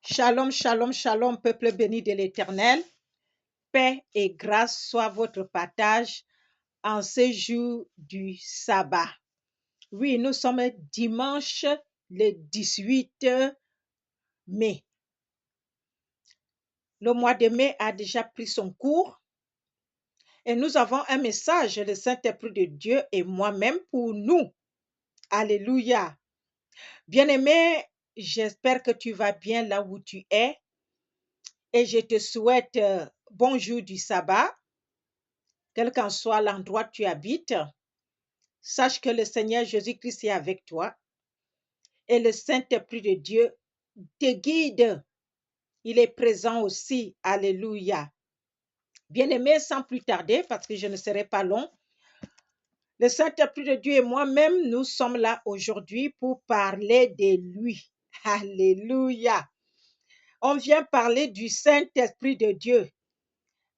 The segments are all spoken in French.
Shalom, shalom, shalom, peuple béni de l'Éternel. Paix et grâce soient votre partage en ce jour du sabbat. Oui, nous sommes dimanche le 18 mai. Le mois de mai a déjà pris son cours et nous avons un message, le Saint-Esprit de Dieu et moi-même pour nous. Alléluia. Bien-aimé, j'espère que tu vas bien là où tu es et je te souhaite bon jour du sabbat. Quel qu'en soit l'endroit où tu habites, sache que le Seigneur Jésus-Christ est avec toi et le Saint-Esprit de Dieu te guide. Il est présent aussi. Alléluia. Bien-aimé, sans plus tarder, parce que je ne serai pas long, le Saint-Esprit de Dieu et moi-même, nous sommes là aujourd'hui pour parler de lui. Alléluia. On vient parler du Saint-Esprit de Dieu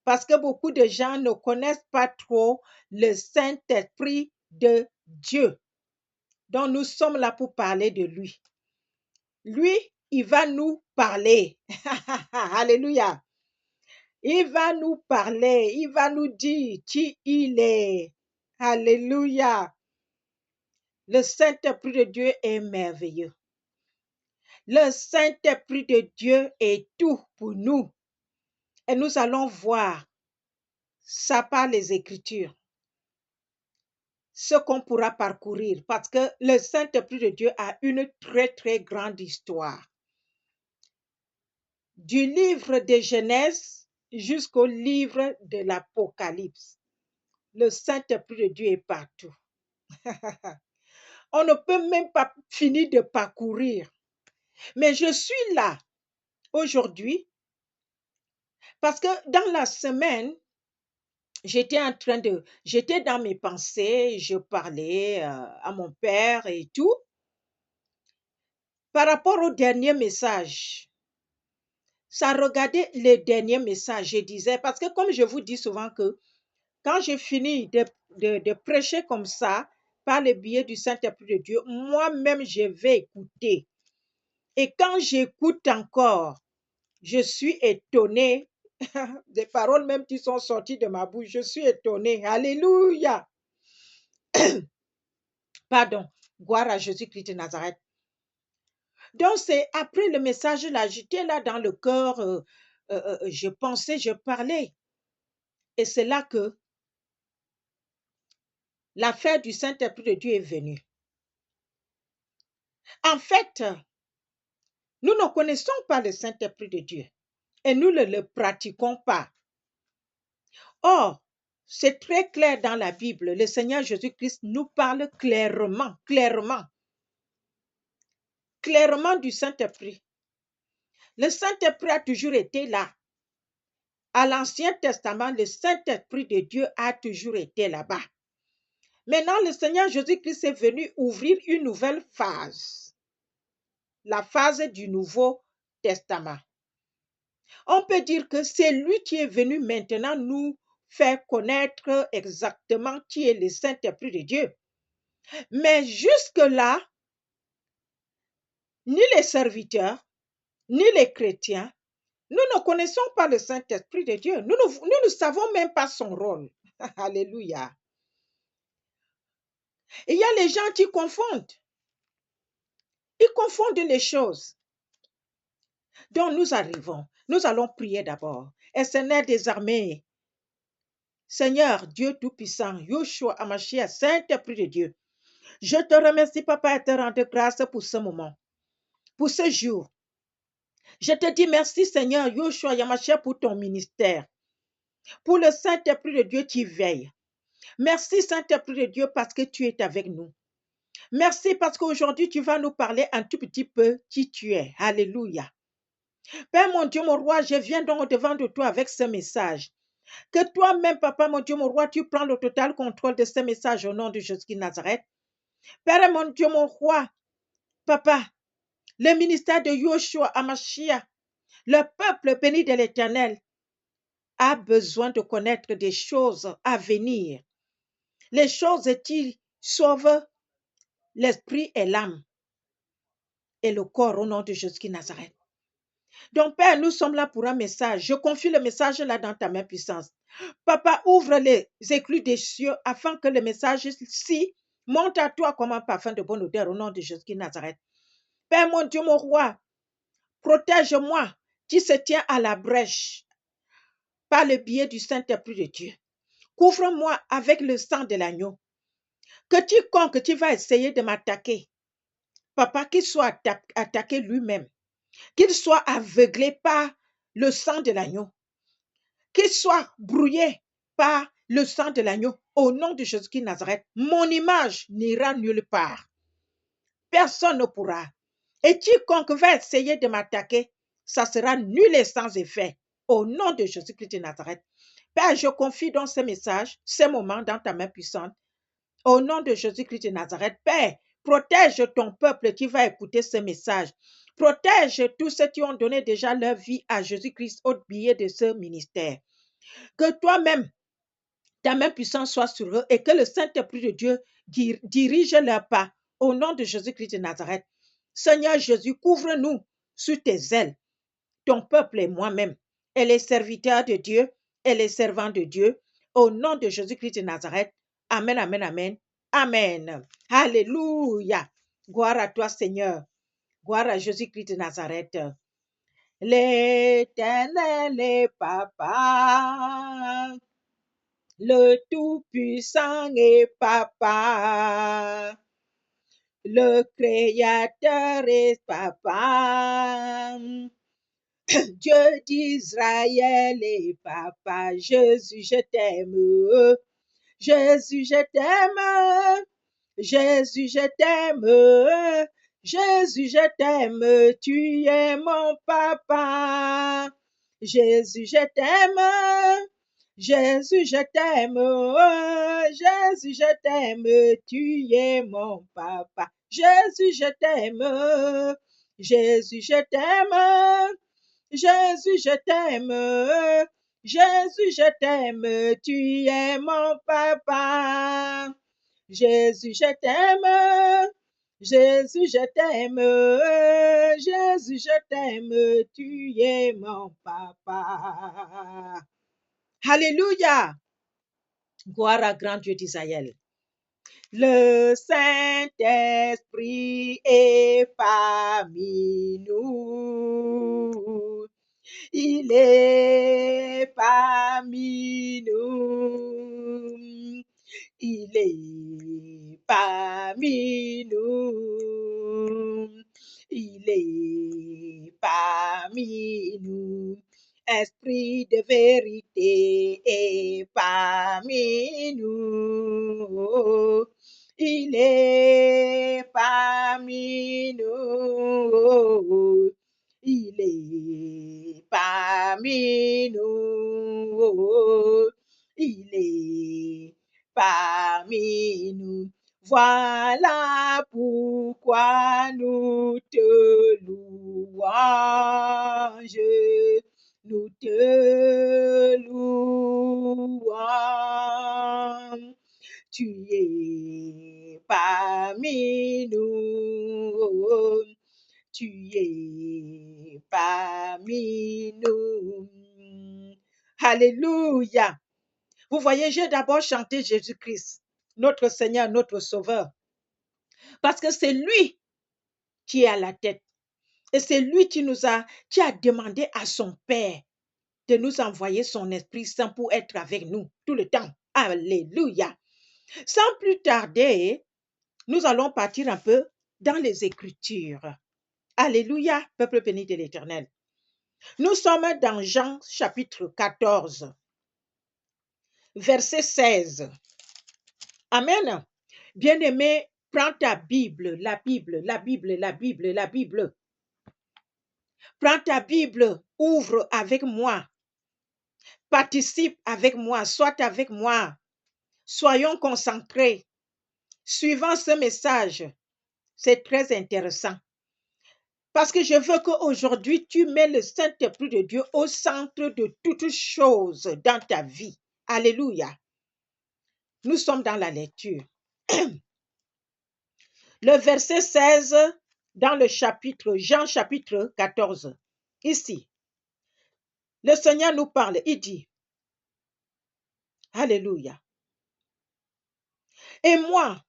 parce que beaucoup de gens ne connaissent pas trop le Saint-Esprit de Dieu. Donc, nous sommes là pour parler de lui. Lui, il va nous parler. Alléluia. Il va nous parler. Il va nous dire qui il est. Alléluia. Le Saint-Esprit de Dieu est merveilleux. Le Saint-Esprit de Dieu est tout pour nous. Et nous allons voir ça par les Écritures. Ce qu'on pourra parcourir parce que le Saint-Esprit de Dieu a une très, très grande histoire. Du livre de Genèse jusqu'au livre de l'Apocalypse. Le Saint-Esprit de Dieu est partout. On ne peut même pas finir de parcourir. Mais je suis là aujourd'hui parce que dans la semaine, j'étais dans mes pensées, je parlais à mon père et tout. Par rapport au dernier message, ça regardait le dernier message, je disais, parce que comme je vous dis souvent que quand j'ai fini de prêcher comme ça, par le biais du Saint-Esprit de Dieu, moi-même, je vais écouter. Et quand j'écoute encore, je suis étonnée des paroles même qui sont sorties de ma bouche. Je suis étonnée. Alléluia. Pardon. Gloire à Jésus-Christ de Nazareth. Donc, c'est après le message là, j'étais là dans le cœur, je pensais, je parlais. Et c'est là que l'affaire du Saint-Esprit de Dieu est venue. En fait, nous ne connaissons pas le Saint-Esprit de Dieu et nous ne le pratiquons pas. Or, c'est très clair dans la Bible. Le Seigneur Jésus-Christ nous parle clairement du Saint-Esprit. Le Saint-Esprit a toujours été là. À l'Ancien Testament, le Saint-Esprit de Dieu a toujours été là-bas. Maintenant, le Seigneur Jésus-Christ est venu ouvrir une nouvelle phase. La phase du Nouveau Testament. On peut dire que c'est lui qui est venu maintenant nous faire connaître exactement qui est le Saint-Esprit de Dieu. Mais jusque-là, ni les serviteurs, ni les chrétiens, nous ne connaissons pas le Saint-Esprit de Dieu. Nous ne savons même pas son rôle. Alléluia. Il y a les gens qui confondent. Ils confondent les choses. Donc nous arrivons. Nous allons prier d'abord. Et Seigneur des armées, Seigneur Dieu Tout-Puissant, Yeshua Amashia, Saint-Esprit de Dieu, je te remercie, Papa, et te rends grâce pour ce moment, pour ce jour. Je te dis merci, Seigneur, Yeshua Yamashia, pour ton ministère, pour le Saint-Esprit de Dieu qui veille. Merci, Saint-Esprit de Dieu, parce que tu es avec nous. Merci parce qu'aujourd'hui, tu vas nous parler un tout petit peu qui tu es. Alléluia. Père, mon Dieu, mon roi, je viens donc devant de toi avec ce message. Que toi-même, Papa, mon Dieu, mon roi, tu prends le total contrôle de ce message au nom de Jésus de Nazareth. Père, mon Dieu, mon roi, Papa, le ministère de Yeshua Amashia, le peuple béni de l'Éternel, a besoin de connaître des choses à venir. Les choses qui sauvent l'esprit et l'âme et le corps au nom de Jésus de Nazareth. Donc, Père, nous sommes là pour un message. Je confie le message là dans ta main puissante. Papa, ouvre les éclus des cieux afin que le message ici monte à toi comme un parfum de bonne odeur au nom de Jésus de Nazareth. Père, mon Dieu, mon roi, protège-moi qui se tient à la brèche par le biais du Saint-Esprit de Dieu. Couvre-moi avec le sang de l'agneau. Que quiconque qui va essayer de m'attaquer, papa, qu'il soit attaqué lui-même, qu'il soit aveuglé par le sang de l'agneau, qu'il soit brouillé par le sang de l'agneau. Au nom de Jésus-Christ de Nazareth, mon image n'ira nulle part. Personne ne pourra. Et quiconque va essayer de m'attaquer, ça sera nul et sans effet. Au nom de Jésus-Christ de Nazareth. Père, je confie dans ce message, ce moment dans ta main puissante. Au nom de Jésus-Christ de Nazareth, Père, protège ton peuple qui va écouter ce message. Protège tous ceux qui ont donné déjà leur vie à Jésus-Christ au billet de ce ministère. Que toi-même, ta main puissante soit sur eux et que le Saint-Esprit de Dieu dirige leurs pas. Au nom de Jésus-Christ de Nazareth. Seigneur Jésus, couvre-nous sous tes ailes, ton peuple et moi-même, et les serviteurs de Dieu et les servants de Dieu. Au nom de Jésus-Christ de Nazareth. Amen, amen, amen. Amen. Alléluia. Gloire à toi, Seigneur. Gloire à Jésus-Christ de Nazareth. L'Éternel est Papa. Le Tout-Puissant est Papa. Le Créateur est Papa. Dieu d'Israël est Papa. Jésus, je t'aime. Jésus, je t'aime. Jésus, je t'aime. Jésus, je t'aime. Tu es mon papa. Jésus, je t'aime. Jésus, je t'aime. Jésus, je t'aime. Tu es mon papa. Jésus, je t'aime. Jésus, je t'aime. Jésus, je t'aime. Jésus, je t'aime. Tu es mon papa. Jésus, je t'aime. Jésus, je t'aime. Jésus, je t'aime. Tu es mon papa. Alléluia. Gloire à grand Dieu d'Israël. Le Saint-Esprit est parmi nous. Il est parmi nous. Il est parmi nous. Il est parmi nous. Esprit de vérité est parmi nous. Il est parmi nous. Il est parmi nous. Il est parmi nous. Voilà pourquoi nous te louange. Nous te louons. Tu es parmi nous. Tu es parmi nous. Alléluia. Vous voyez, j'ai d'abord chanté Jésus-Christ, notre Seigneur, notre Sauveur, parce que c'est lui qui est à la tête. Et c'est lui qui a demandé à son Père de nous envoyer son Esprit Saint pour être avec nous tout le temps. Alléluia. Sans plus tarder, nous allons partir un peu dans les Écritures. Alléluia, peuple béni de l'Éternel. Nous sommes dans Jean chapitre 14, verset 16. Amen. Bien-aimé, prends ta Bible, la Bible, la Bible, la Bible, la Bible. Prends ta Bible, ouvre avec moi. Participe avec moi, sois avec moi. Soyons concentrés. Suivant ce message, c'est très intéressant. Parce que je veux qu'aujourd'hui, tu mets le Saint-Esprit de Dieu au centre de toutes choses dans ta vie. Alléluia. Nous sommes dans la lecture. Le verset 16 dans le chapitre, Jean chapitre 14. ici, le Seigneur nous parle, il dit, Alléluia. Et moi,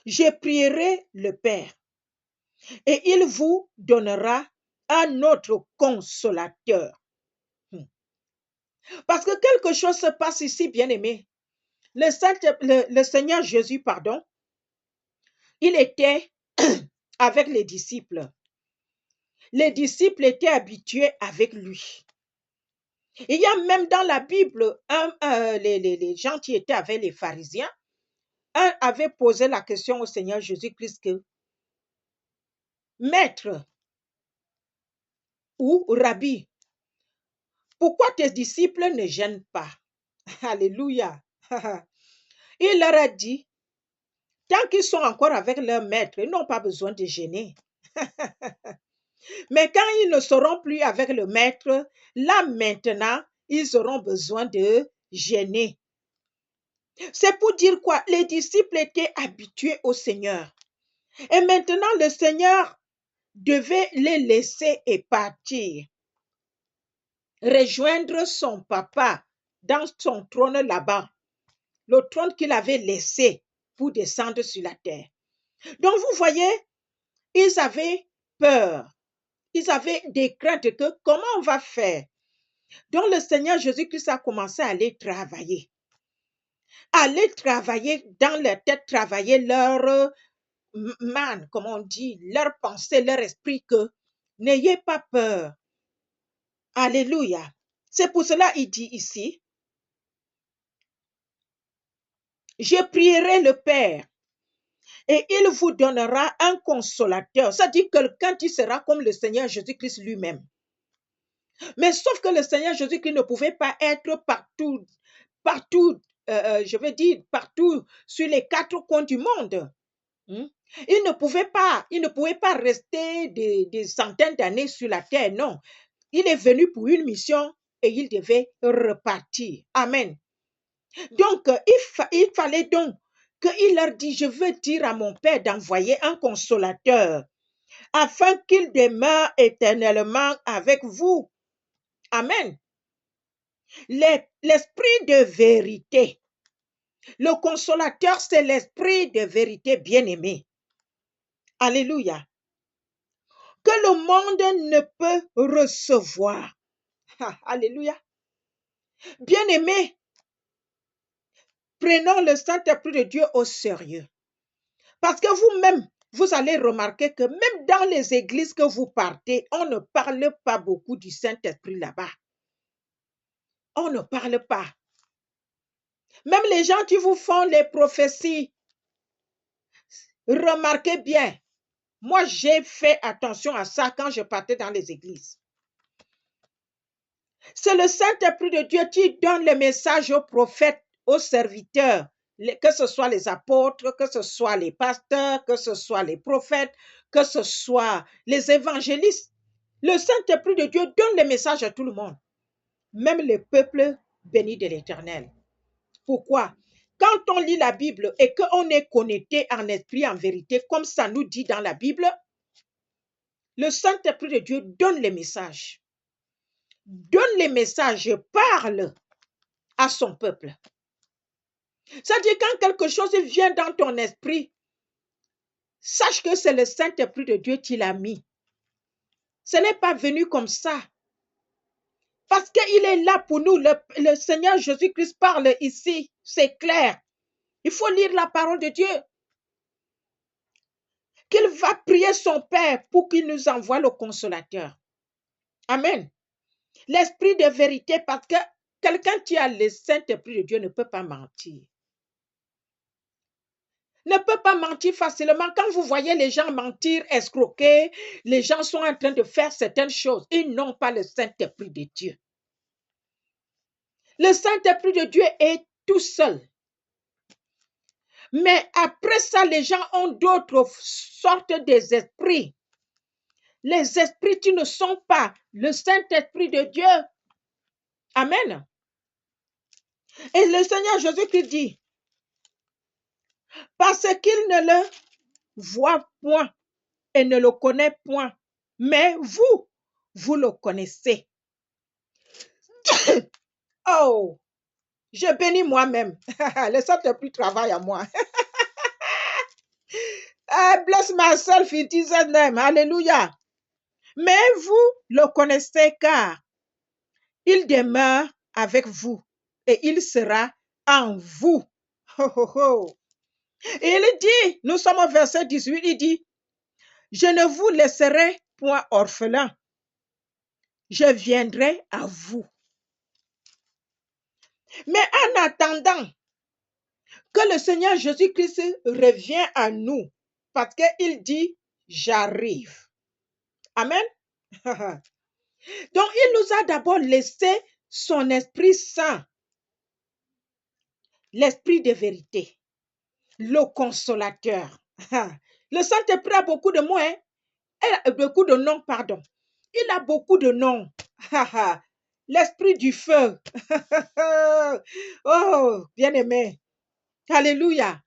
je prierai le Père et il vous donnera un autre consolateur. Parce que quelque chose se passe ici, bien-aimé. Le Seigneur Jésus, pardon, il était avec les disciples. Les disciples étaient habitués avec lui. Il y a même dans la Bible, les gens qui étaient avec les pharisiens, un avait posé la question au Seigneur Jésus-Christ que, Maître ou Rabbi, pourquoi tes disciples ne gênent pas? Alléluia. Il leur a dit, tant qu'ils sont encore avec leur maître, ils n'ont pas besoin de gêner. Mais quand ils ne seront plus avec le maître, là maintenant, ils auront besoin de gêner. C'est pour dire quoi? Les disciples étaient habitués au Seigneur. Et maintenant, le Seigneur devait les laisser et partir. Rejoindre son papa dans son trône là-bas. Le trône qu'il avait laissé pour descendre sur la terre. Donc, vous voyez, ils avaient peur. Ils avaient des craintes que comment on va faire? Donc, le Seigneur Jésus-Christ a commencé à aller travailler. Aller travailler dans leur tête, travailler leur man, comme on dit, leur pensée, leur esprit, que n'ayez pas peur. Alléluia. C'est pour cela qu'il dit ici, je prierai le Père et il vous donnera un consolateur. Ça dit quelqu'un qui sera comme le Seigneur Jésus-Christ lui-même. Mais sauf que le Seigneur Jésus-Christ ne pouvait pas être partout, je veux dire, partout sur les quatre coins du monde. Il ne pouvait pas rester des centaines d'années sur la terre, non. Il est venu pour une mission et il devait repartir. Amen. Donc, il fallait donc qu'il leur dise, je veux dire à mon Père d'envoyer un consolateur afin qu'il demeure éternellement avec vous. Amen. L'esprit de vérité. Le consolateur, c'est l'esprit de vérité bien-aimé. Alléluia. Que le monde ne peut recevoir. Alléluia. Bien-aimé, prenons le Saint-Esprit de Dieu au sérieux. Parce que vous-même, vous allez remarquer que même dans les églises que vous partez, on ne parle pas beaucoup du Saint-Esprit là-bas. On ne parle pas. Même les gens qui vous font les prophéties, remarquez bien, moi j'ai fait attention à ça quand je partais dans les églises. C'est le Saint-Esprit de Dieu qui donne le message aux prophètes, aux serviteurs, que ce soit les apôtres, que ce soit les pasteurs, que ce soit les prophètes, que ce soit les évangélistes. Le Saint-Esprit de Dieu donne le message à tout le monde, même le peuple béni de l'Éternel. Pourquoi? Quand on lit la Bible et qu'on est connecté en esprit, en vérité, comme ça nous dit dans la Bible, le Saint-Esprit de Dieu donne les messages. Donne les messages, parle à son peuple. C'est-à-dire quand quelque chose vient dans ton esprit, sache que c'est le Saint-Esprit de Dieu qui l'a mis. Ce n'est pas venu comme ça. Parce qu'il est là pour nous. Le Seigneur Jésus-Christ parle ici. C'est clair. Il faut lire la parole de Dieu. Qu'il va prier son Père pour qu'il nous envoie le consolateur. Amen. L'esprit de vérité, parce que quelqu'un qui a le Saint-Esprit de Dieu ne peut pas mentir. Ne peut pas mentir facilement. Quand vous voyez les gens mentir, escroquer, les gens sont en train de faire certaines choses. Ils n'ont pas le Saint-Esprit de Dieu. Le Saint-Esprit de Dieu est tout seul. Mais après ça, les gens ont d'autres sortes des esprits. Les esprits qui ne sont pas le Saint-Esprit de Dieu. Amen. Et le Seigneur Jésus-Christ dit, parce qu'il ne le voit point et ne le connaît point. Mais vous, vous le connaissez. Oh, je bénis moi-même. Le Saint-Esprit travaille à moi. Bless myself in Jesus' name. Alléluia. Mais vous le connaissez car il demeure avec vous et il sera en vous. Oh, oh, oh. Et il dit, nous sommes au verset 18, il dit, je ne vous laisserai point orphelin, je viendrai à vous. Mais en attendant que le Seigneur Jésus-Christ revienne à nous, parce qu'il dit, j'arrive. Amen. Donc, il nous a d'abord laissé son Esprit Saint, l'Esprit de vérité, le consolateur. Le Saint-Esprit a beaucoup de mots, hein? Beaucoup de noms, pardon. Il a beaucoup de noms. L'Esprit du feu. Oh, bien-aimé. Alléluia.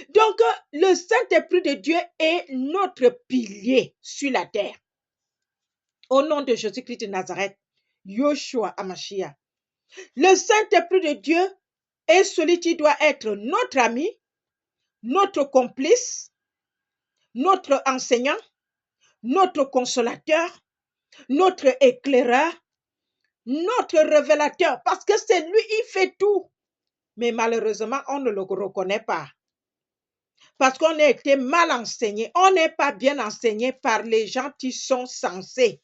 Donc, le Saint-Esprit de Dieu est notre pilier sur la terre. Au nom de Jésus-Christ de Nazareth, Yoshua Amashia. Le Saint-Esprit de Dieu est celui qui doit être notre ami, notre complice, notre enseignant, notre consolateur, notre éclaireur, notre révélateur, parce que c'est lui, il fait tout. Mais malheureusement, on ne le reconnaît pas. Parce qu'on a été mal enseigné. On n'est pas bien enseigné par les gens qui sont censés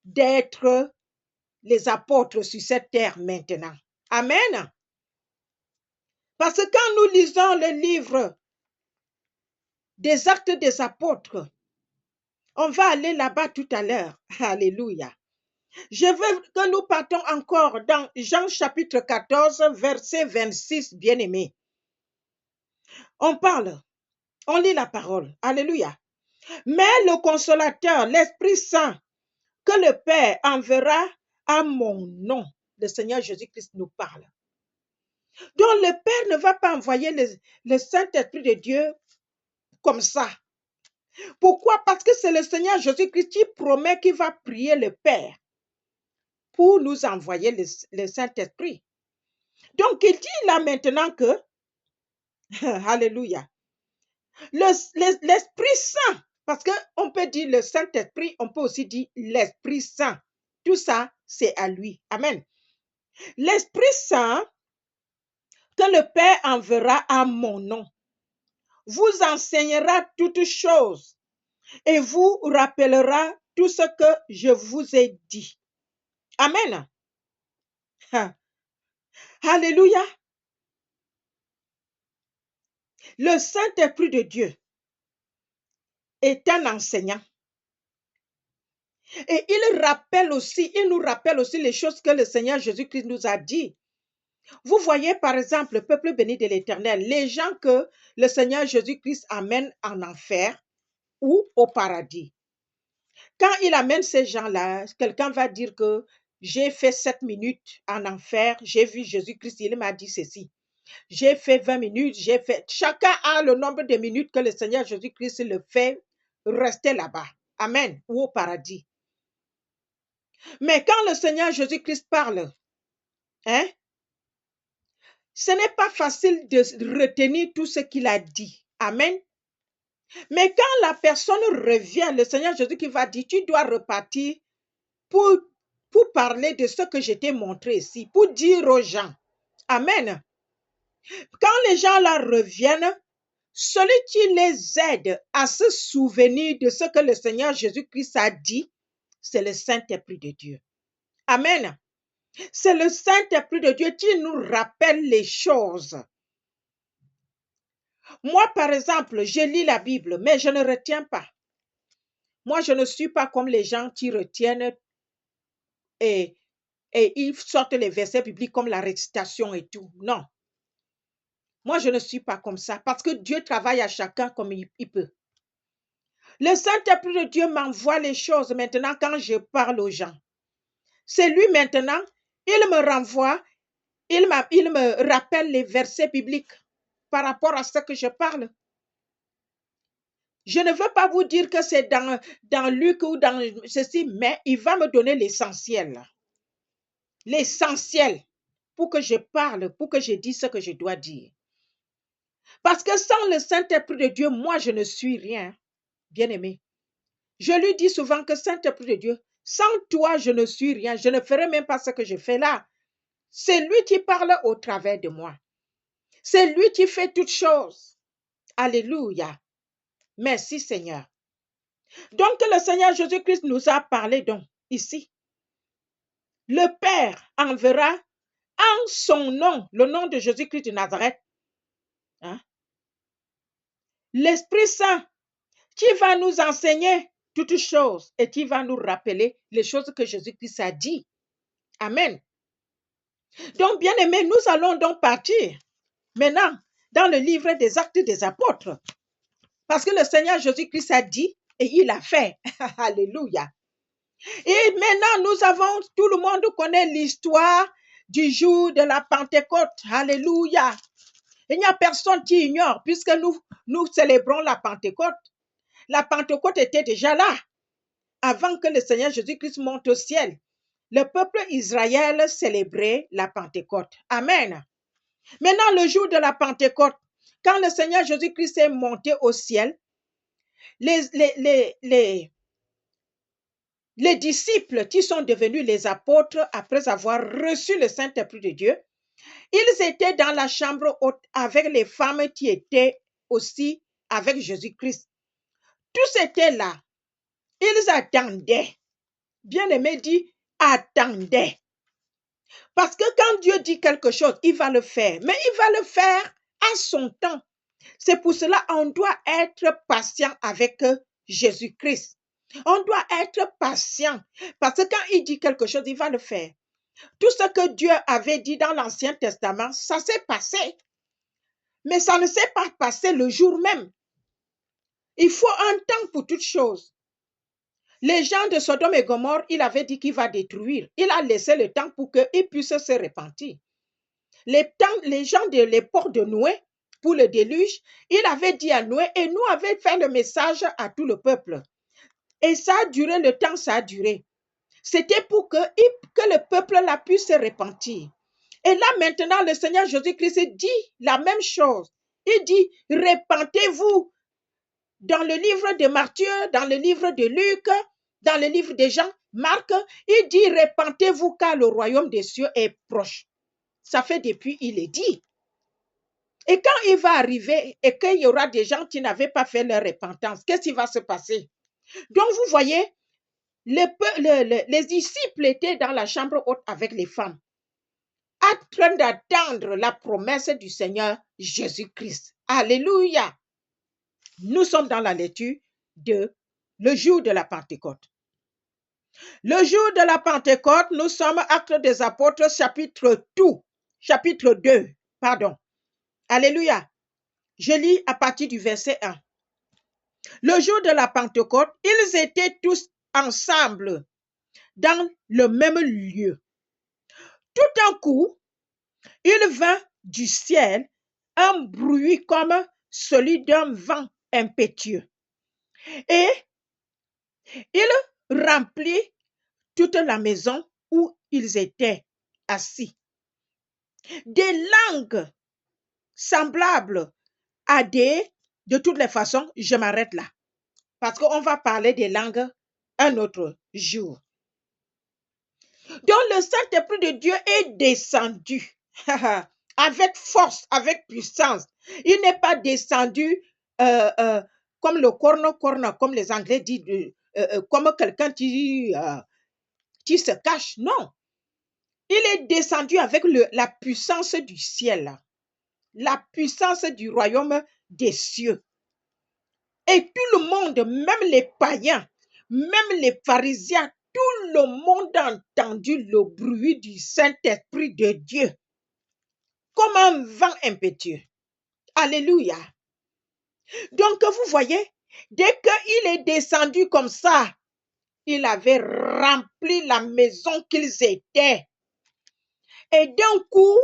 d'être les apôtres sur cette terre maintenant. Amen. Parce que quand nous lisons le livre des Actes des Apôtres, on va aller là-bas tout à l'heure. Alléluia. Je veux que nous partons encore dans Jean chapitre 14, verset 26, bien-aimé. On parle, on lit la parole. Alléluia. Mais le consolateur, l'Esprit Saint, que le Père enverra à mon nom, le Seigneur Jésus-Christ nous parle. Donc le Père ne va pas envoyer le Saint-Esprit de Dieu comme ça. Pourquoi? Parce que c'est le Seigneur Jésus-Christ qui promet qu'il va prier le Père pour nous envoyer le Saint-Esprit. Donc il dit là maintenant que, alléluia, l'Esprit Saint, parce qu'on peut dire le Saint-Esprit, on peut aussi dire l'Esprit Saint. Tout ça, c'est à lui. Amen. L'Esprit Saint que le Père enverra à mon nom vous enseignera toutes choses et vous rappellera tout ce que je vous ai dit. Amen. Alléluia. Le Saint-Esprit de Dieu est un enseignant. Et il nous rappelle aussi les choses que le Seigneur Jésus-Christ nous a dit. Vous voyez par exemple le peuple béni de l'Éternel, les gens que le Seigneur Jésus-Christ amène en enfer ou au paradis. Quand il amène ces gens-là, quelqu'un va dire que j'ai fait 7 minutes en enfer, j'ai vu Jésus-Christ, il m'a dit ceci. J'ai fait 20 minutes, Chacun a le nombre de minutes que le Seigneur Jésus-Christ le fait rester là-bas. Amen. Ou au paradis. Mais quand le Seigneur Jésus-Christ parle, ce n'est pas facile de retenir tout ce qu'il a dit. Amen. Mais quand la personne revient, le Seigneur Jésus-Christ va dire, tu dois repartir pour parler de ce que je t'ai montré ici, pour dire aux gens. Amen. Quand les gens là reviennent, celui qui les aide à se souvenir de ce que le Seigneur Jésus-Christ a dit, c'est le Saint-Esprit de Dieu. Amen. C'est le Saint-Esprit de Dieu qui nous rappelle les choses. Moi, par exemple, je lis la Bible, mais je ne retiens pas. Moi, je ne suis pas comme les gens qui retiennent et ils sortent les versets bibliques comme la récitation et tout. Non. Moi, je ne suis pas comme ça parce que Dieu travaille à chacun comme il peut. Le Saint-Esprit de Dieu m'envoie les choses maintenant quand je parle aux gens. C'est lui maintenant, il me renvoie, il me rappelle les versets bibliques par rapport à ce que je parle. Je ne veux pas vous dire que c'est dans Luc ou dans ceci, mais il va me donner l'essentiel. L'essentiel pour que je parle, pour que je dise ce que je dois dire. Parce que sans le Saint-Esprit de Dieu, moi, je ne suis rien, bien-aimé. Je lui dis souvent que Saint-Esprit de Dieu, sans toi, je ne suis rien. Je ne ferai même pas ce que je fais là. C'est lui qui parle au travers de moi. C'est lui qui fait toutes choses. Alléluia. Merci Seigneur. Donc le Seigneur Jésus-Christ nous a parlé donc ici. Le Père enverra en son nom, le nom de Jésus-Christ de Nazareth, hein, l'Esprit Saint qui va nous enseigner toutes choses et qui va nous rappeler les choses que Jésus-Christ a dit. Amen. Donc, bien aimés, nous allons donc partir maintenant dans le livre des Actes des Apôtres. Parce que le Seigneur Jésus-Christ a dit et il a fait. Alléluia. Et maintenant, nous avons, tout le monde connaît l'histoire du jour de la Pentecôte. Alléluia. Il n'y a personne qui ignore puisque nous célébrons la Pentecôte. La Pentecôte était déjà là avant que le Seigneur Jésus-Christ monte au ciel. Le peuple Israël célébrait la Pentecôte. Amen. Maintenant, le jour de la Pentecôte, quand le Seigneur Jésus-Christ est monté au ciel, les disciples qui sont devenus les apôtres après avoir reçu le Saint-Esprit de Dieu, ils étaient dans la chambre haute avec les femmes qui étaient aussi avec Jésus-Christ. Tous étaient là. Ils attendaient. Bien-aimé dit, attendaient. Parce que quand Dieu dit quelque chose, il va le faire. Mais il va le faire à son temps. C'est pour cela qu'on doit être patient avec Jésus-Christ. On doit être patient. Parce que quand il dit quelque chose, il va le faire. Tout ce que Dieu avait dit dans l'Ancien Testament, ça s'est passé. Mais ça ne s'est pas passé le jour même. Il faut un temps pour toutes choses. Les gens de Sodome et Gomorrhe, il avait dit qu'il va détruire. Il a laissé le temps pour qu'ils puissent se repentir. Les gens de l'époque de Noé, pour le déluge, il avait dit à Noé et nous avait fait le message à tout le peuple. Et ça a duré, le temps ça a duré. C'était pour que le peuple là puisse se repentir. Et là maintenant, le Seigneur Jésus-Christ dit la même chose. Il dit, repentez-vous. Dans le livre de Matthieu, dans le livre de Luc, dans le livre de Jean, Marc, il dit, repentez-vous car le royaume des cieux est proche. Ça fait depuis, il est dit. Et quand il va arriver et qu'il y aura des gens qui n'avaient pas fait leur repentance, qu'est-ce qui va se passer? Donc, vous voyez, les disciples étaient dans la chambre haute avec les femmes, en train d'attendre la promesse du Seigneur Jésus-Christ. Alléluia! Nous sommes dans la lecture de le jour de la Pentecôte. Le jour de la Pentecôte, nous sommes Actes des Apôtres, chapitre 2, pardon. Alléluia. Je lis à partir du verset 1. Le jour de la Pentecôte, ils étaient tous ensemble dans le même lieu. Tout d'un coup, il vint du ciel un bruit comme celui d'un vent impétueux. Et il remplit toute la maison où ils étaient assis. Des langues semblables à de toutes les façons, je m'arrête là. Parce qu'on va parler des langues un autre jour. Donc le Saint-Esprit de Dieu est descendu avec force, avec puissance. Il n'est pas descendu comme le corno, comme les Anglais disent, comme quelqu'un qui se cache. Non. Il est descendu avec la puissance du ciel, la puissance du royaume des cieux. Et tout le monde, même les païens, même les pharisiens, tout le monde a entendu le bruit du Saint-Esprit de Dieu comme un vent impétueux. Alléluia. Donc, vous voyez, dès qu'il est descendu comme ça, il avait rempli la maison qu'ils étaient. Et d'un coup,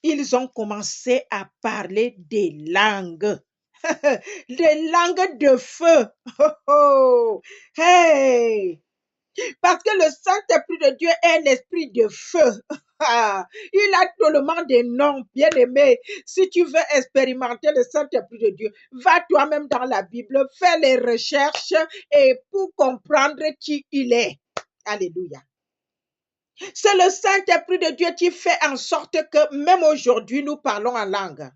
ils ont commencé à parler des langues. des langues de feu. Oh, oh. Hey! Parce que le Saint-Esprit de Dieu est l'esprit de feu. Ah, il a tellement de noms, bien-aimé. Si tu veux expérimenter le Saint-Esprit de Dieu, va toi-même dans la Bible, fais les recherches et pour comprendre qui il est. Alléluia. C'est le Saint-Esprit de Dieu qui fait en sorte que même aujourd'hui, nous parlons en langue.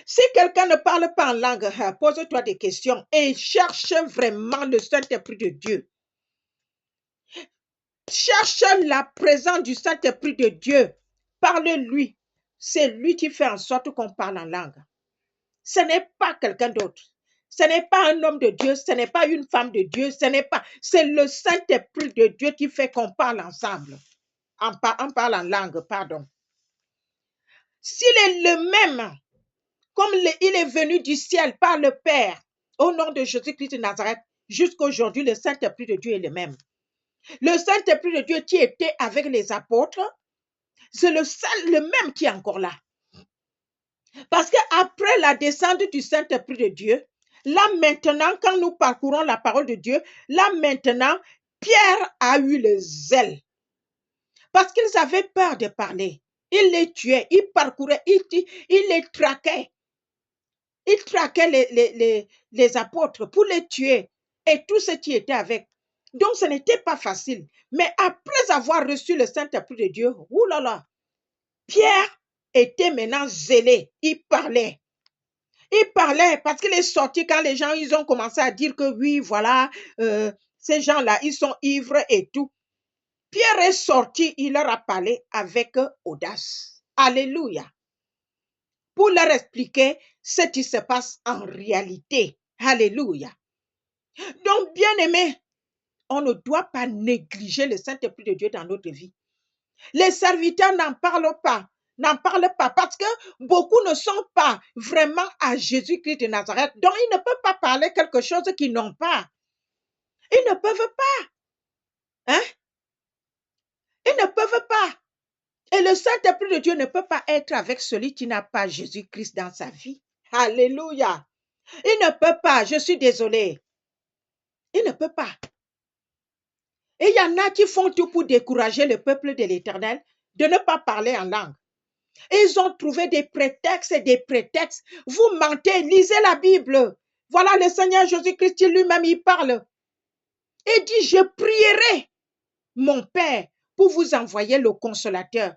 Si quelqu'un ne parle pas en langue, pose-toi des questions et cherche vraiment le Saint-Esprit de Dieu. Cherche la présence du Saint-Esprit de Dieu. Parle-lui. C'est lui qui fait en sorte qu'on parle en langue. Ce n'est pas quelqu'un d'autre. Ce n'est pas un homme de Dieu, ce n'est pas une femme de Dieu, c'est le Saint-Esprit de Dieu qui fait qu'on parle ensemble. On parle en langue, pardon. S'il est le même, comme il est venu du ciel par le Père, au nom de Jésus-Christ de Nazareth, jusqu'à aujourd'hui, le Saint-Esprit de Dieu est le même. Le Saint-Esprit de Dieu qui était avec les apôtres, c'est le même qui est encore là. Parce qu'après la descente du Saint-Esprit de Dieu, là maintenant, quand nous parcourons la parole de Dieu, là maintenant, Pierre a eu le zèle. Parce qu'ils avaient peur de parler. Il les tuait, il parcourait, il les traquait. Il traquait les apôtres pour les tuer et tous ceux qui étaient avec. Donc, ce n'était pas facile. Mais après avoir reçu le Saint-Esprit de Dieu, oulala, Pierre était maintenant zélé. Il parlait. Il parlait parce qu'il est sorti quand les gens ils ont commencé à dire que oui, voilà, ces gens-là, ils sont ivres et tout. Pierre est sorti, il leur a parlé avec audace. Alléluia. Pour leur expliquer ce qui se passe en réalité. Alléluia. Donc, bien aimé, on ne doit pas négliger le Saint-Esprit de Dieu dans notre vie. Les serviteurs n'en parlent pas. Parce que beaucoup ne sont pas vraiment à Jésus-Christ de Nazareth. Donc, ils ne peuvent pas parler quelque chose qu'ils n'ont pas. Ils ne peuvent pas. Hein? Ils ne peuvent pas. Et le Saint-Esprit de Dieu ne peut pas être avec celui qui n'a pas Jésus-Christ dans sa vie. Alléluia. Il ne peut pas. Je suis désolée. Il ne peut pas. Et il y en a qui font tout pour décourager le peuple de l'Éternel de ne pas parler en langue. Ils ont trouvé des prétextes et des prétextes. Vous mentez, lisez la Bible. Voilà le Seigneur Jésus-Christ lui-même, il parle. Il dit, je prierai mon Père pour vous envoyer le consolateur.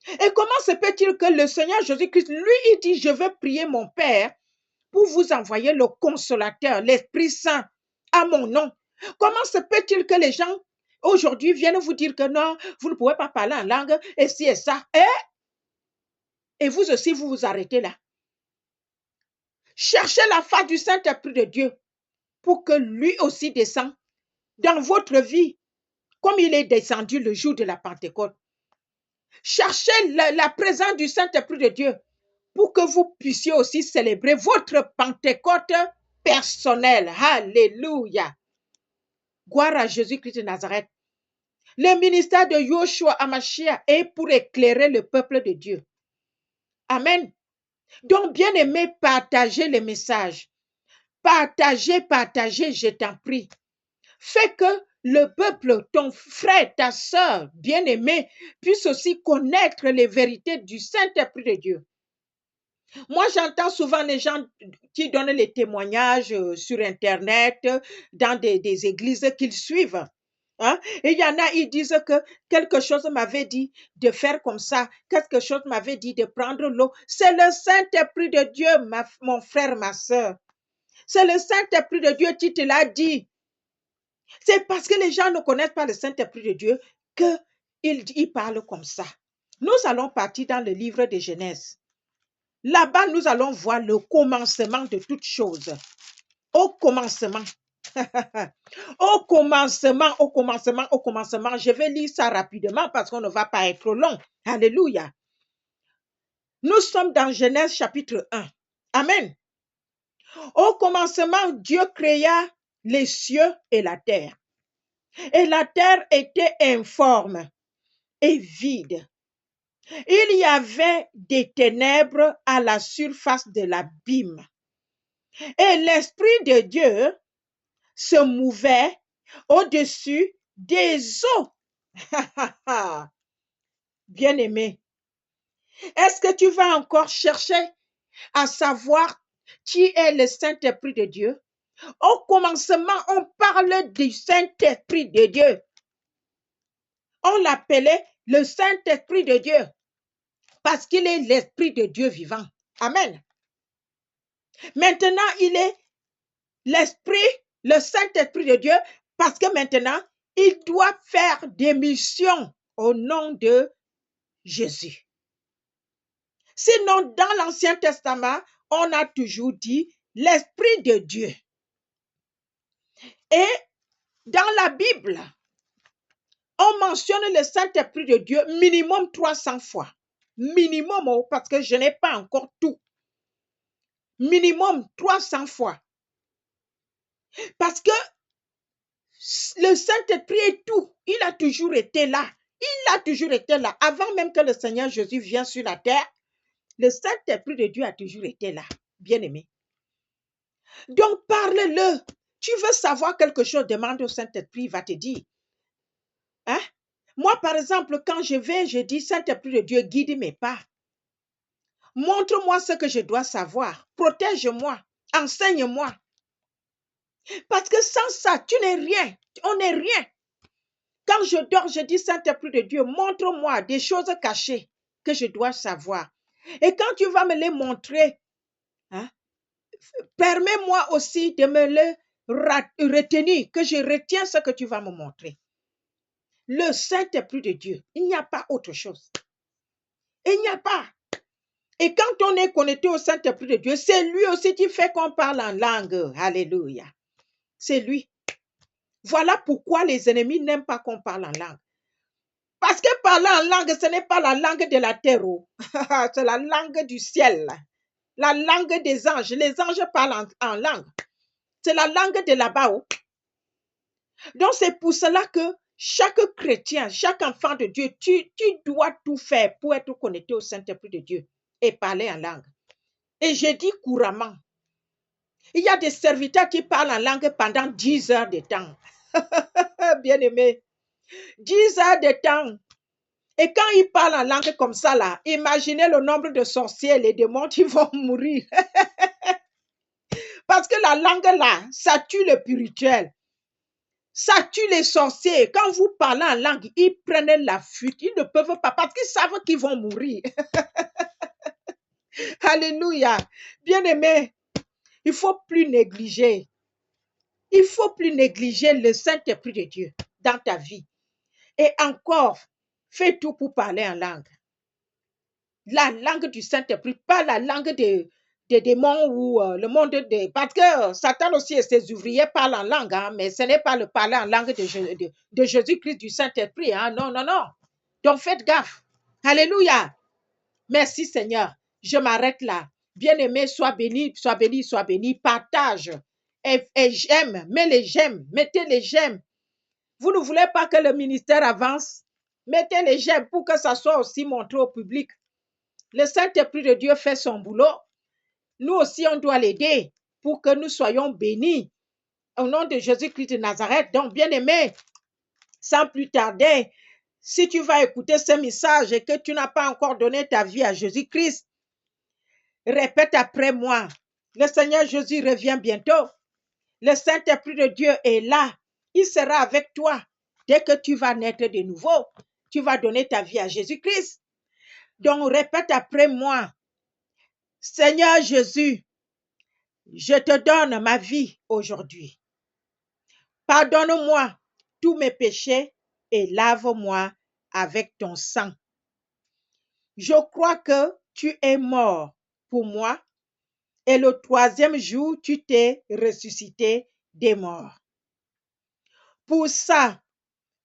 Et comment se peut-il que le Seigneur Jésus-Christ, lui, il dit, je veux prier mon Père pour vous envoyer le consolateur, l'Esprit Saint, à mon nom. Comment se peut-il que les gens aujourd'hui viennent vous dire que non, vous ne pouvez pas parler en langue, et ci et ça. Et vous aussi, vous vous arrêtez là. Cherchez la face du Saint-Esprit de Dieu pour que lui aussi descende dans votre vie, comme il est descendu le jour de la Pentecôte. Cherchez la présence du Saint-Esprit de Dieu pour que vous puissiez aussi célébrer votre Pentecôte personnelle. Alléluia. Gloire à Jésus-Christ de Nazareth. Le ministère de Yoshua Hamashiach est pour éclairer le peuple de Dieu. Amen. Donc, bien aimé, partagez les messages. Partagez, je t'en prie. Fais que le peuple, ton frère, ta soeur, bien aimé, puisse aussi connaître les vérités du Saint-Esprit de Dieu. Moi, j'entends souvent les gens qui donnent les témoignages sur Internet, dans des églises qu'ils suivent. Hein? Et il y en a, ils disent que quelque chose m'avait dit de faire comme ça, quelque chose m'avait dit de prendre l'eau. C'est le Saint-Esprit de Dieu, mon frère, ma soeur. C'est le Saint-Esprit de Dieu qui te l'a dit. C'est parce que les gens ne connaissent pas le Saint-Esprit de Dieu qu'ils parlent comme ça. Nous allons partir dans le livre de Genèse. Là-bas, nous allons voir le commencement de toutes choses. Au commencement. Au commencement. Je vais lire ça rapidement parce qu'on ne va pas être long. Alléluia. Nous sommes dans Genèse chapitre 1. Amen. Au commencement, Dieu créa les cieux et la terre. Et la terre était informe et vide. Il y avait des ténèbres à la surface de l'abîme. Et l'Esprit de Dieu se mouvait au-dessus des eaux. Bien-aimé, est-ce que tu vas encore chercher à savoir qui est le Saint-Esprit de Dieu? Au commencement, on parle du Saint-Esprit de Dieu. On l'appelait le Saint-Esprit de Dieu parce qu'il est l'Esprit de Dieu vivant. Amen. Maintenant, il est l'Esprit, le Saint-Esprit de Dieu parce que maintenant, il doit faire des missions au nom de Jésus. Sinon, dans l'Ancien Testament, on a toujours dit l'Esprit de Dieu. Et dans la Bible, on mentionne le Saint-Esprit de Dieu minimum 300 fois. Minimum, parce que je n'ai pas encore tout. Minimum 300 fois. Parce que le Saint-Esprit est tout. Il a toujours été là. Il a toujours été là. Avant même que le Seigneur Jésus vienne sur la terre, le Saint-Esprit de Dieu a toujours été là. Bien-aimé. Donc, parle-le. Tu veux savoir quelque chose, demande au Saint-Esprit, il va te dire. Hein? Moi, par exemple, quand je dis, Saint-Esprit de Dieu, guide mes pas. Montre-moi ce que je dois savoir. Protège-moi. Enseigne-moi. Parce que sans ça, tu n'es rien. On n'est rien. Quand je dors, je dis, Saint-Esprit de Dieu, montre-moi des choses cachées que je dois savoir. Et quand tu vas me les montrer, hein, permets-moi aussi de me les retenir, que je retiens ce que tu vas me montrer. Le Saint-Esprit de Dieu, il n'y a pas autre chose. Il n'y a pas. Et quand on est connecté au Saint-Esprit de Dieu, c'est lui aussi qui fait qu'on parle en langue. Alléluia. C'est lui. Voilà pourquoi les ennemis n'aiment pas qu'on parle en langue. Parce que parler en langue, ce n'est pas la langue de la terre. C'est la langue du ciel. La langue des anges. Les anges parlent en langue. C'est la langue de là-bas. Donc, c'est pour cela que chaque chrétien, chaque enfant de Dieu, tu dois tout faire pour être connecté au Saint-Esprit de Dieu et parler en langue. Et je dis couramment. Il y a des serviteurs qui parlent en langue pendant 10 heures de temps. Bien-aimé. 10 heures de temps. Et quand ils parlent en langue comme ça, là, imaginez le nombre de sorciers et les démons qui vont mourir. Parce que la langue, là, ça tue le spirituel. Ça tue les sorciers. Quand vous parlez en langue, ils prennent la fuite. Ils ne peuvent pas parce qu'ils savent qu'ils vont mourir. Alléluia. Bien-aimé, il ne faut plus négliger. Il ne faut plus négliger le Saint-Esprit de Dieu dans ta vie. Et encore, fais tout pour parler en langue. La langue du Saint-Esprit, pas la langue des démons ou le monde des... Parce que Satan aussi et ses ouvriers parlent en langue, hein, mais ce n'est pas le parler en langue de Jésus-Christ, du Saint-Esprit. Hein, non, non, non. Donc faites gaffe. Alléluia. Merci Seigneur. Je m'arrête là. Bien-aimé, sois béni, sois béni, sois béni. Partage. Et j'aime. Mets les j'aime. Mettez les j'aime. Vous ne voulez pas que le ministère avance? Mettez les j'aime pour que ça soit aussi montré au public. Le Saint-Esprit de Dieu fait son boulot. Nous aussi, on doit l'aider pour que nous soyons bénis. Au nom de Jésus-Christ de Nazareth. Donc, bien-aimé, sans plus tarder, si tu vas écouter ce message et que tu n'as pas encore donné ta vie à Jésus-Christ, répète après moi. Le Seigneur Jésus revient bientôt. Le Saint-Esprit de Dieu est là. Il sera avec toi. Dès que tu vas naître de nouveau, tu vas donner ta vie à Jésus-Christ. Donc, répète après moi. Seigneur Jésus, je te donne ma vie aujourd'hui. Pardonne-moi tous mes péchés et lave-moi avec ton sang. Je crois que tu es mort pour moi et le troisième jour, tu t'es ressuscité des morts. Pour ça,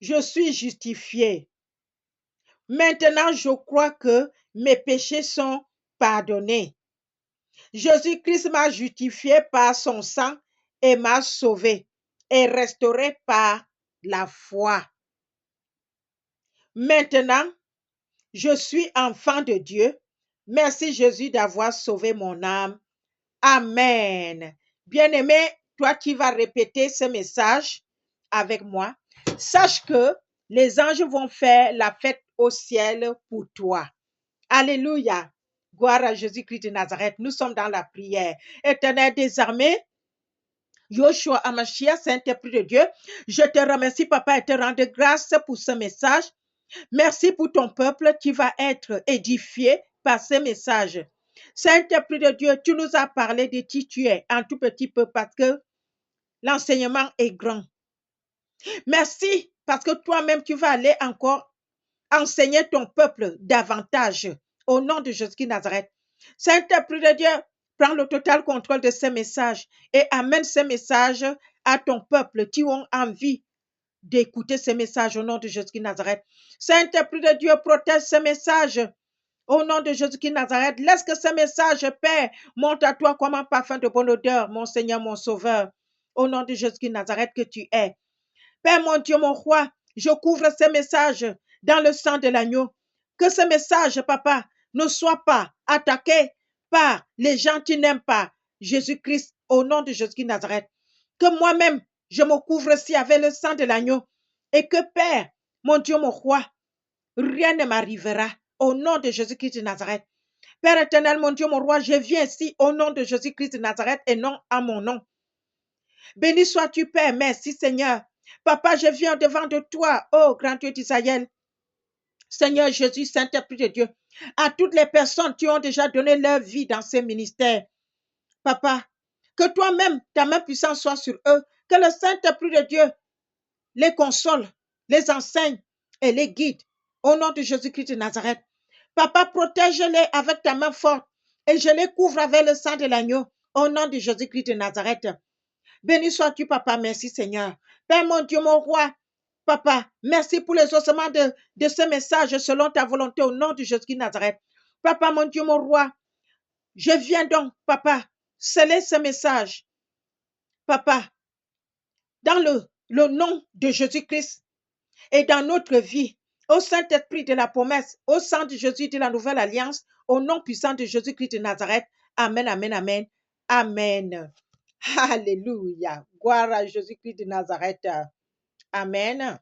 je suis justifié. Maintenant, je crois que mes péchés sont pardonnés. Jésus-Christ m'a justifié par son sang et m'a sauvé et restauré par la foi. Maintenant, je suis enfant de Dieu. Merci Jésus d'avoir sauvé mon âme. Amen. Bien-aimé, toi qui vas répéter ce message avec moi, sache que les anges vont faire la fête au ciel pour toi. Alléluia. Gloire à Jésus-Christ de Nazareth. Nous sommes dans la prière. Éternel des armées, Yoshua Amashia, Saint-Esprit de Dieu, je te remercie, Papa, et te rends grâce pour ce message. Merci pour ton peuple qui va être édifié par ce message. Saint-Esprit de Dieu, tu nous as parlé de qui tu es un tout petit peu parce que l'enseignement est grand. Merci parce que toi-même, tu vas aller encore enseigner ton peuple davantage au nom de Jésus-Christ Nazareth. Saint-Esprit de Dieu, prends le total contrôle de ce message et amène ce message à ton peuple qui ont envie d'écouter ce message au nom de Jésus-Christ Nazareth. Saint-Esprit de Dieu, protège ce message au nom de Jésus-Christ Nazareth. Laisse que ce message, Père, monte à toi comme un parfum de bonne odeur, mon Seigneur, mon Sauveur, au nom de Jésus-Christ Nazareth que tu es. Père, mon Dieu, mon roi, je couvre ce message dans le sang de l'agneau. Que ce message, papa, ne soit pas attaqué par les gens qui n'aiment pas Jésus-Christ au nom de Jésus-Christ Nazareth. Que moi-même, je me couvre aussi avec le sang de l'agneau. Et que Père, mon Dieu, mon roi, rien ne m'arrivera au nom de Jésus-Christ de Nazareth. Père éternel, mon Dieu, mon roi, je viens ici au nom de Jésus-Christ de Nazareth et non à mon nom. Béni sois-tu, Père. Merci, Seigneur. Papa, je viens devant de toi, oh grand Dieu d'Israël. Seigneur Jésus, Saint-Esprit de Dieu, à toutes les personnes qui ont déjà donné leur vie dans ces ministères. Papa, que toi-même, ta main puissante soit sur eux, que le Saint-Esprit de Dieu les console, les enseigne et les guide. Au nom de Jésus-Christ de Nazareth. Papa, protège-les avec ta main forte et je les couvre avec le sang de l'agneau. Au nom de Jésus-Christ de Nazareth. Béni sois-tu, Papa. Merci, Seigneur. Père, mon Dieu, mon roi. Papa, merci pour les ossements de ce message selon ta volonté au nom de Jésus-Christ de Nazareth. Papa, mon Dieu, mon roi. Je viens donc, Papa, sceller ce message. Papa, dans le nom de Jésus-Christ et dans notre vie, au Saint-Esprit de la promesse, au sang de Jésus de la nouvelle alliance, au nom puissant de Jésus-Christ de Nazareth. Amen, amen, amen. Amen. Alléluia. Gloire à Jésus-Christ de Nazareth. Amen.